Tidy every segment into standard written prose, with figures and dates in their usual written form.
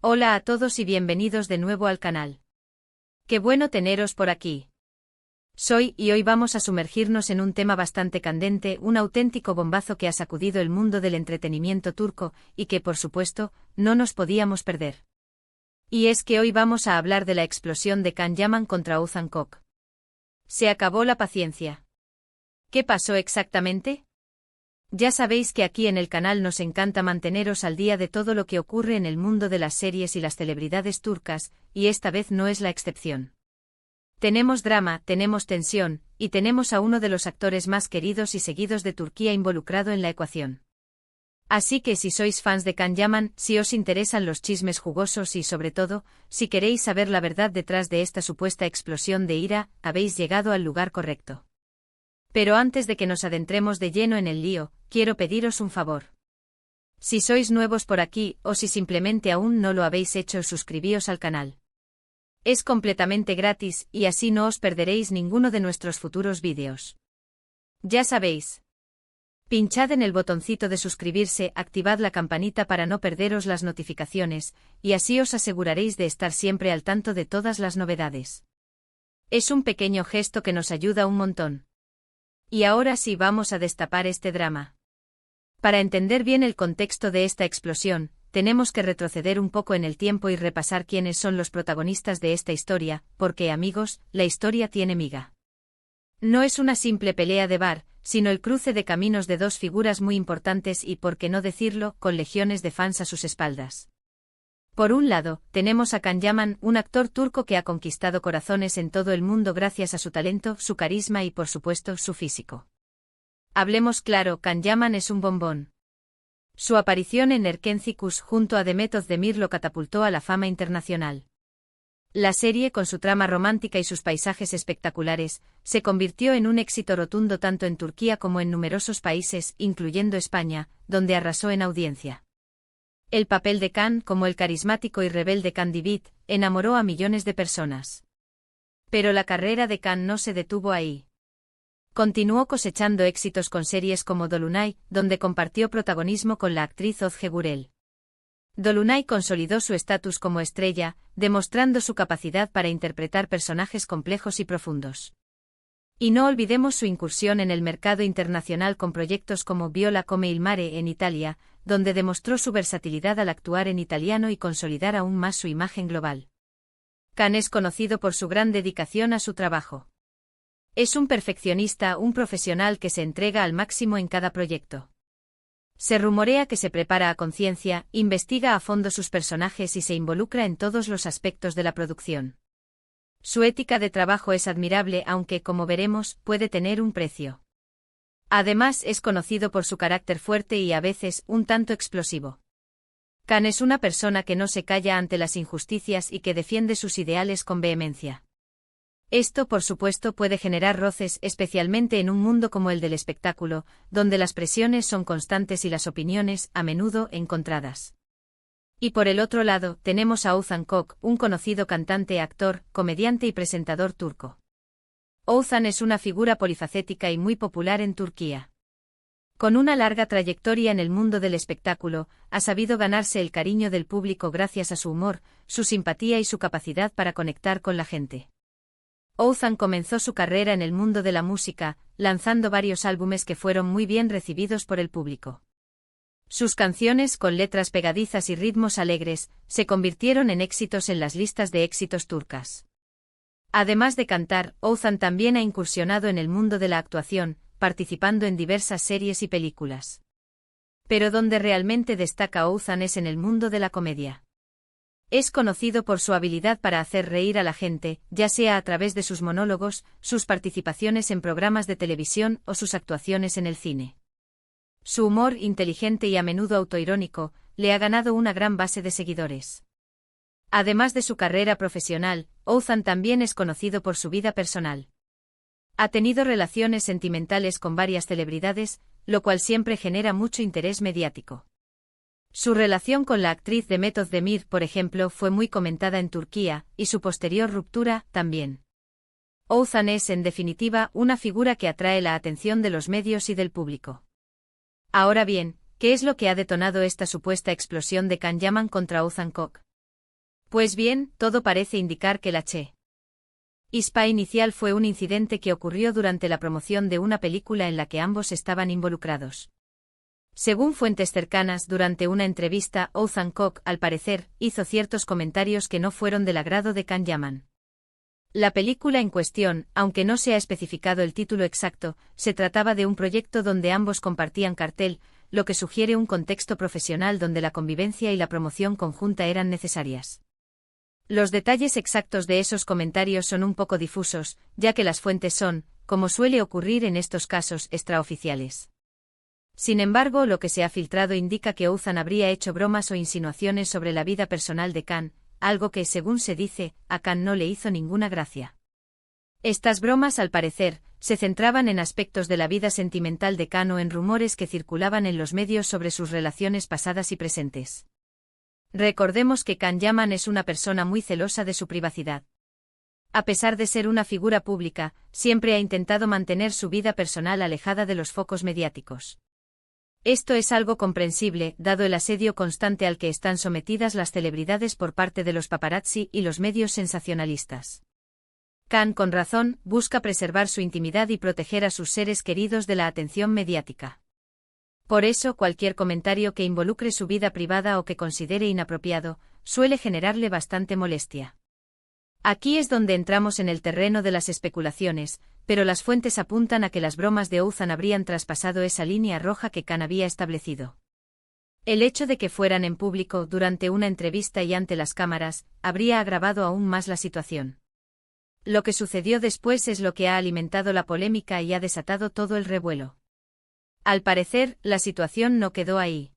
Hola a todos y bienvenidos de nuevo al canal. Qué bueno teneros por aquí. Y hoy vamos a sumergirnos en un tema bastante candente, un auténtico bombazo que ha sacudido el mundo del entretenimiento turco y que, por supuesto, no nos podíamos perder. Y es que hoy vamos a hablar de la explosión de Can Yaman contra Oğuzhan Koç. Se acabó la paciencia. ¿Qué pasó exactamente? Ya sabéis que aquí en el canal nos encanta manteneros al día de todo lo que ocurre en el mundo de las series y las celebridades turcas, y esta vez no es la excepción. Tenemos drama, tenemos tensión, y tenemos a uno de los actores más queridos y seguidos de Turquía involucrado en la ecuación. Así que si sois fans de Can Yaman, si os interesan los chismes jugosos y sobre todo, si queréis saber la verdad detrás de esta supuesta explosión de ira, habéis llegado al lugar correcto. Pero antes de que nos adentremos de lleno en el lío, quiero pediros un favor. Si sois nuevos por aquí, o si simplemente aún no lo habéis hecho, suscribíos al canal. Es completamente gratis, y así no os perderéis ninguno de nuestros futuros vídeos. Ya sabéis. Pinchad en el botoncito de suscribirse, activad la campanita para no perderos las notificaciones, y así os aseguraréis de estar siempre al tanto de todas las novedades. Es un pequeño gesto que nos ayuda un montón. Y ahora sí vamos a destapar este drama. Para entender bien el contexto de esta explosión, tenemos que retroceder un poco en el tiempo y repasar quiénes son los protagonistas de esta historia, porque amigos, la historia tiene miga. No es una simple pelea de bar, sino el cruce de caminos de dos figuras muy importantes y, por qué no decirlo, con legiones de fans a sus espaldas. Por un lado, tenemos a Can Yaman, un actor turco que ha conquistado corazones en todo el mundo gracias a su talento, su carisma y, por supuesto, su físico. Hablemos claro, Can Yaman es un bombón. Su aparición en Erkenci junto a Demet Özdemir lo catapultó a la fama internacional. La serie, con su trama romántica y sus paisajes espectaculares, se convirtió en un éxito rotundo tanto en Turquía como en numerosos países, incluyendo España, donde arrasó en audiencia. El papel de Can, como el carismático y rebelde Candivit, enamoró a millones de personas. Pero la carrera de Can no se detuvo ahí. Continuó cosechando éxitos con series como Dolunay, donde compartió protagonismo con la actriz Özge Gürel. Dolunay consolidó su estatus como estrella, demostrando su capacidad para interpretar personajes complejos y profundos. Y no olvidemos su incursión en el mercado internacional con proyectos como Viola come il mare en Italia, donde demostró su versatilidad al actuar en italiano y consolidar aún más su imagen global. Can es conocido por su gran dedicación a su trabajo. Es un perfeccionista, un profesional que se entrega al máximo en cada proyecto. Se rumorea que se prepara a conciencia, investiga a fondo sus personajes y se involucra en todos los aspectos de la producción. Su ética de trabajo es admirable, aunque, como veremos, puede tener un precio. Además, es conocido por su carácter fuerte y a veces un tanto explosivo. Can es una persona que no se calla ante las injusticias y que defiende sus ideales con vehemencia. Esto, por supuesto, puede generar roces, especialmente en un mundo como el del espectáculo, donde las presiones son constantes y las opiniones, a menudo, encontradas. Y por el otro lado, tenemos a Oğuzhan Koç, un conocido cantante, actor, comediante y presentador turco. Oğuzhan es una figura polifacética y muy popular en Turquía. Con una larga trayectoria en el mundo del espectáculo, ha sabido ganarse el cariño del público gracias a su humor, su simpatía y su capacidad para conectar con la gente. Oğuzhan comenzó su carrera en el mundo de la música, lanzando varios álbumes que fueron muy bien recibidos por el público. Sus canciones, con letras pegadizas y ritmos alegres, se convirtieron en éxitos en las listas de éxitos turcas. Además de cantar, Oğuzhan también ha incursionado en el mundo de la actuación, participando en diversas series y películas. Pero donde realmente destaca Oğuzhan es en el mundo de la comedia. Es conocido por su habilidad para hacer reír a la gente, ya sea a través de sus monólogos, sus participaciones en programas de televisión o sus actuaciones en el cine. Su humor, inteligente y a menudo autoirónico, le ha ganado una gran base de seguidores. Además de su carrera profesional, Oğuzhan también es conocido por su vida personal. Ha tenido relaciones sentimentales con varias celebridades, lo cual siempre genera mucho interés mediático. Su relación con la actriz Demet Özdemir, por ejemplo, fue muy comentada en Turquía, y su posterior ruptura, también. Oğuzhan es, en definitiva, una figura que atrae la atención de los medios y del público. Ahora bien, ¿qué es lo que ha detonado esta supuesta explosión de Can Yaman contra Oğuzhan Koç? Pues bien, todo parece indicar que la chispa inicial fue un incidente que ocurrió durante la promoción de una película en la que ambos estaban involucrados. Según fuentes cercanas, durante una entrevista, Ethan Hawke, al parecer, hizo ciertos comentarios que no fueron del agrado de Can Yaman. La película en cuestión, aunque no se ha especificado el título exacto, se trataba de un proyecto donde ambos compartían cartel, lo que sugiere un contexto profesional donde la convivencia y la promoción conjunta eran necesarias. Los detalles exactos de esos comentarios son un poco difusos, ya que las fuentes son, como suele ocurrir en estos casos, extraoficiales. Sin embargo, lo que se ha filtrado indica que Ethan habría hecho bromas o insinuaciones sobre la vida personal de Can, algo que, según se dice, a Can no le hizo ninguna gracia. Estas bromas, al parecer, se centraban en aspectos de la vida sentimental de Can o en rumores que circulaban en los medios sobre sus relaciones pasadas y presentes. Recordemos que Can Yaman es una persona muy celosa de su privacidad. A pesar de ser una figura pública, siempre ha intentado mantener su vida personal alejada de los focos mediáticos. Esto es algo comprensible, dado el asedio constante al que están sometidas las celebridades por parte de los paparazzi y los medios sensacionalistas. Can, con razón, busca preservar su intimidad y proteger a sus seres queridos de la atención mediática. Por eso, cualquier comentario que involucre su vida privada o que considere inapropiado, suele generarle bastante molestia. Aquí es donde entramos en el terreno de las especulaciones, pero las fuentes apuntan a que las bromas de Ethan habrían traspasado esa línea roja que Can había establecido. El hecho de que fueran en público durante una entrevista y ante las cámaras, habría agravado aún más la situación. Lo que sucedió después es lo que ha alimentado la polémica y ha desatado todo el revuelo. Al parecer, la situación no quedó ahí.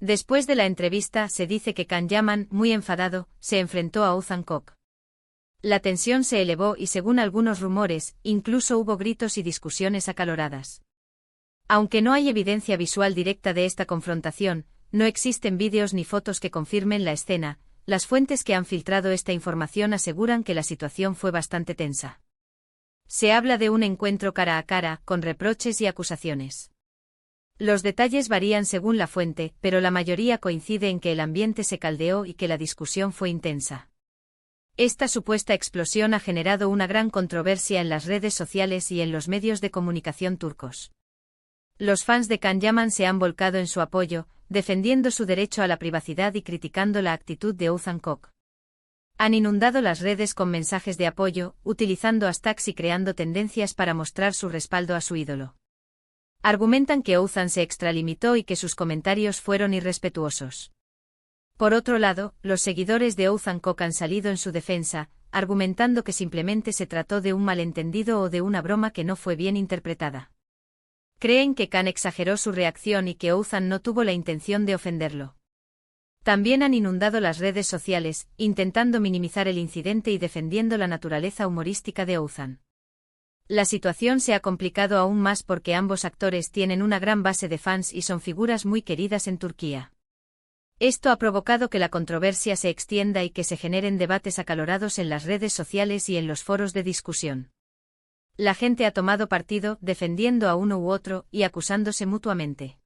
Después de la entrevista, se dice que Can Yaman, muy enfadado, se enfrentó a Ethan Hawke. La tensión se elevó y, según algunos rumores, incluso hubo gritos y discusiones acaloradas. Aunque no hay evidencia visual directa de esta confrontación, no existen vídeos ni fotos que confirmen la escena. Las fuentes que han filtrado esta información aseguran que la situación fue bastante tensa. Se habla de un encuentro cara a cara, con reproches y acusaciones. Los detalles varían según la fuente, pero la mayoría coincide en que el ambiente se caldeó y que la discusión fue intensa. Esta supuesta explosión ha generado una gran controversia en las redes sociales y en los medios de comunicación turcos. Los fans de Can Yaman se han volcado en su apoyo, defendiendo su derecho a la privacidad y criticando la actitud de Ethan Hawke. Han inundado las redes con mensajes de apoyo, utilizando hashtags y creando tendencias para mostrar su respaldo a su ídolo. Argumentan que Ethan se extralimitó y que sus comentarios fueron irrespetuosos. Por otro lado, los seguidores de Ethan Hawke han salido en su defensa, argumentando que simplemente se trató de un malentendido o de una broma que no fue bien interpretada. Creen que Can exageró su reacción y que Ethan no tuvo la intención de ofenderlo. También han inundado las redes sociales, intentando minimizar el incidente y defendiendo la naturaleza humorística de Ethan. La situación se ha complicado aún más porque ambos actores tienen una gran base de fans y son figuras muy queridas en Turquía. Esto ha provocado que la controversia se extienda y que se generen debates acalorados en las redes sociales y en los foros de discusión. La gente ha tomado partido, defendiendo a uno u otro y acusándose mutuamente.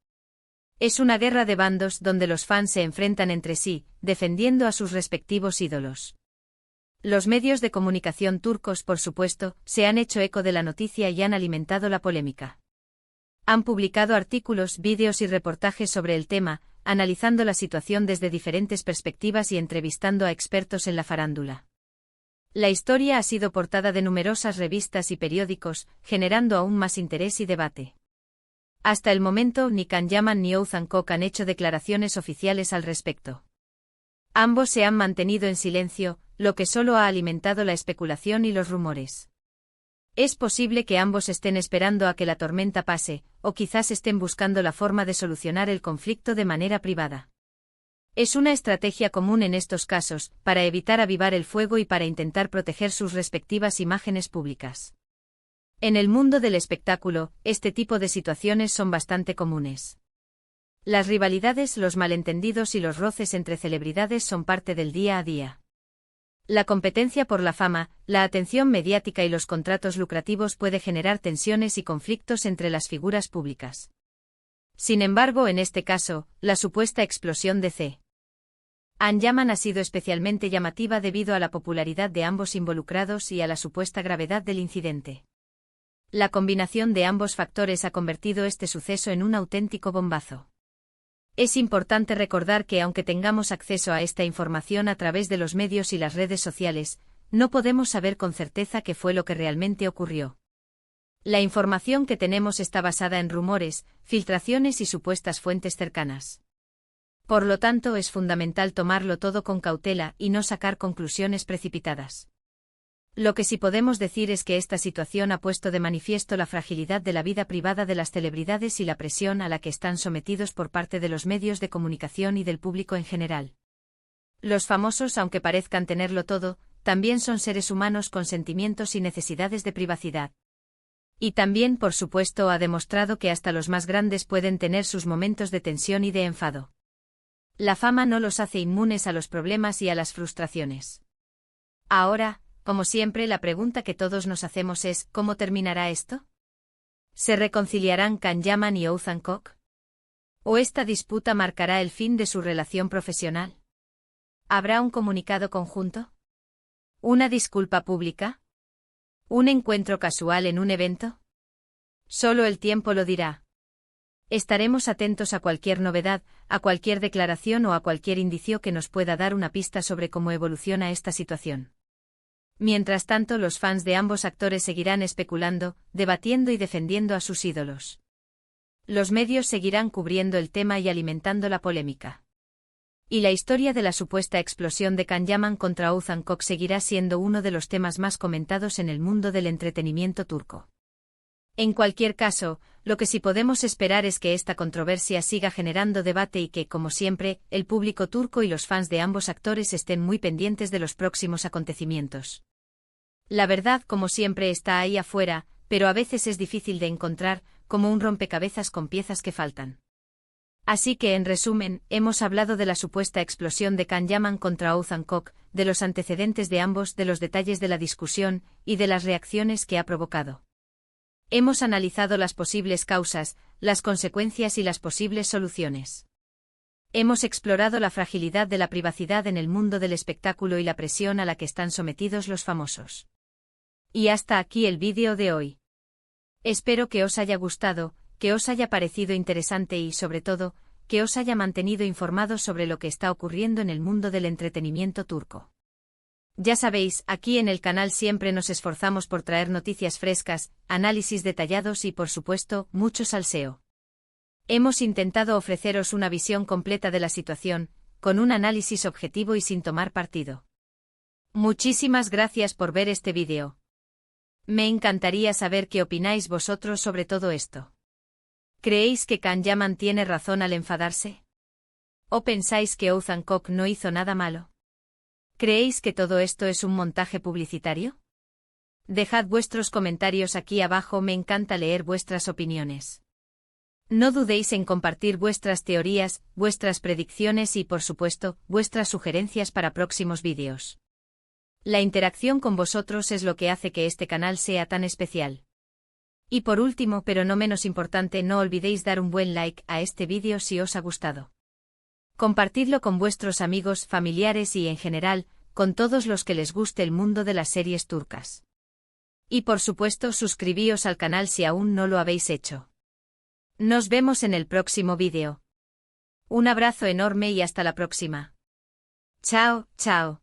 Es una guerra de bandos donde los fans se enfrentan entre sí, defendiendo a sus respectivos ídolos. Los medios de comunicación turcos, por supuesto, se han hecho eco de la noticia y han alimentado la polémica. Han publicado artículos, vídeos y reportajes sobre el tema, analizando la situación desde diferentes perspectivas y entrevistando a expertos en la farándula. La historia ha sido portada de numerosas revistas y periódicos, generando aún más interés y debate. Hasta el momento, ni Can Yaman ni Ethan Hawke han hecho declaraciones oficiales al respecto. Ambos se han mantenido en silencio, lo que solo ha alimentado la especulación y los rumores. Es posible que ambos estén esperando a que la tormenta pase, o quizás estén buscando la forma de solucionar el conflicto de manera privada. Es una estrategia común en estos casos, para evitar avivar el fuego y para intentar proteger sus respectivas imágenes públicas. En el mundo del espectáculo, este tipo de situaciones son bastante comunes. Las rivalidades, los malentendidos y los roces entre celebridades son parte del día a día. La competencia por la fama, la atención mediática y los contratos lucrativos puede generar tensiones y conflictos entre las figuras públicas. Sin embargo, en este caso, la supuesta explosión de Yaman ha sido especialmente llamativa debido a la popularidad de ambos involucrados y a la supuesta gravedad del incidente. La combinación de ambos factores ha convertido este suceso en un auténtico bombazo. Es importante recordar que aunque tengamos acceso a esta información a través de los medios y las redes sociales, no podemos saber con certeza qué fue lo que realmente ocurrió. La información que tenemos está basada en rumores, filtraciones y supuestas fuentes cercanas. Por lo tanto, es fundamental tomarlo todo con cautela y no sacar conclusiones precipitadas. Lo que sí podemos decir es que esta situación ha puesto de manifiesto la fragilidad de la vida privada de las celebridades y la presión a la que están sometidos por parte de los medios de comunicación y del público en general. Los famosos, aunque parezcan tenerlo todo, también son seres humanos con sentimientos y necesidades de privacidad. Y también, por supuesto, ha demostrado que hasta los más grandes pueden tener sus momentos de tensión y de enfado. La fama no los hace inmunes a los problemas y a las frustraciones. Ahora, como siempre, la pregunta que todos nos hacemos es, ¿cómo terminará esto? ¿Se reconciliarán Yaman y Othman Koch? ¿O esta disputa marcará el fin de su relación profesional? ¿Habrá un comunicado conjunto? ¿Una disculpa pública? ¿Un encuentro casual en un evento? Solo el tiempo lo dirá. Estaremos atentos a cualquier novedad, a cualquier declaración o a cualquier indicio que nos pueda dar una pista sobre cómo evoluciona esta situación. Mientras tanto, los fans de ambos actores seguirán especulando, debatiendo y defendiendo a sus ídolos. Los medios seguirán cubriendo el tema y alimentando la polémica. Y la historia de la supuesta explosión de Yaman contra Othman Koch seguirá siendo uno de los temas más comentados en el mundo del entretenimiento turco. En cualquier caso, lo que sí podemos esperar es que esta controversia siga generando debate y que, como siempre, el público turco y los fans de ambos actores estén muy pendientes de los próximos acontecimientos. La verdad, como siempre, está ahí afuera, pero a veces es difícil de encontrar, como un rompecabezas con piezas que faltan. Así que, en resumen, hemos hablado de la supuesta explosión de Yaman contra Othman Koch, de los antecedentes de ambos, de los detalles de la discusión y de las reacciones que ha provocado. Hemos analizado las posibles causas, las consecuencias y las posibles soluciones. Hemos explorado la fragilidad de la privacidad en el mundo del espectáculo y la presión a la que están sometidos los famosos. Y hasta aquí el vídeo de hoy. Espero que os haya gustado, que os haya parecido interesante y, sobre todo, que os haya mantenido informados sobre lo que está ocurriendo en el mundo del entretenimiento turco. Ya sabéis, aquí en el canal siempre nos esforzamos por traer noticias frescas, análisis detallados y, por supuesto, mucho salseo. Hemos intentado ofreceros una visión completa de la situación, con un análisis objetivo y sin tomar partido. Muchísimas gracias por ver este vídeo. Me encantaría saber qué opináis vosotros sobre todo esto. ¿Creéis que Yaman tiene razón al enfadarse? ¿O pensáis que Othman Koch no hizo nada malo? ¿Creéis que todo esto es un montaje publicitario? Dejad vuestros comentarios aquí abajo, me encanta leer vuestras opiniones. No dudéis en compartir vuestras teorías, vuestras predicciones y, por supuesto, vuestras sugerencias para próximos vídeos. La interacción con vosotros es lo que hace que este canal sea tan especial. Y por último, pero no menos importante, no olvidéis dar un buen like a este vídeo si os ha gustado. Compartidlo con vuestros amigos, familiares y, en general, con todos los que les guste el mundo de las series turcas. Y por supuesto, suscribíos al canal si aún no lo habéis hecho. Nos vemos en el próximo vídeo. Un abrazo enorme y hasta la próxima. Chao, chao.